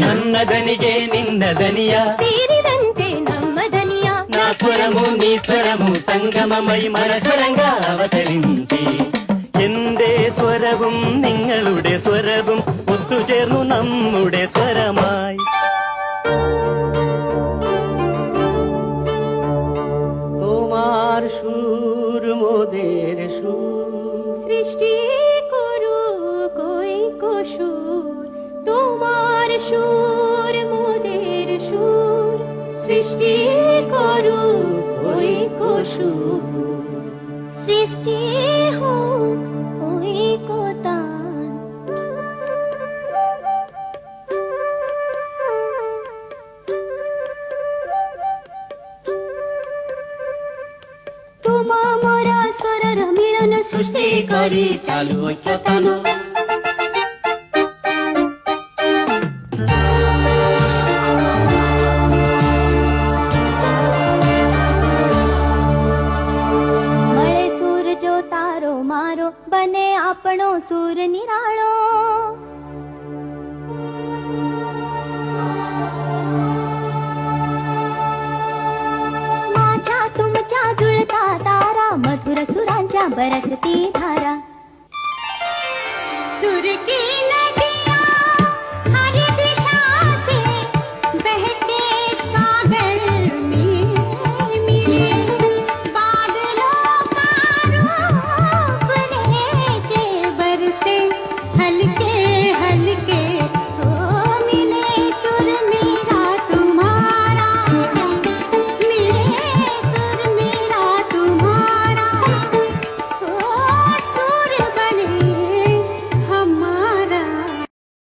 ನನ್ನ ದನಿಗೆ ನಿನ್ನ ದನಿಯ ಸೇರಿದಂತೆ ನಮ್ಮ ದನಿಯ నా స్వరము నీ స్వరము സംഗമമൈ മനസ്വരങ്ക അവതരിഞ്ചി എന്റെ സ്വരവും നിങ്ങളുടെ സ്വരവും ഒത്തുചേർന്നു നമ്മുടെ സ്വരമായി তোমার সুর মোদের সুর সৃষ্টি করু কই সুর তোমার সুর মোদের সুর সৃষ্টি করু কই সুর সৃষ্টি হোক ওই কোতান তোমা মোরা স্বরর মিলন সৃষ্টি କରି ଚାଲୁ ଐକ୍ୟତାନ મળે સૂર જો તારો મારો બને આપણો સૂર નિરાળો माझ्या तुमच्या जुळता तारा मधुर सुरांच्या बरसती धारा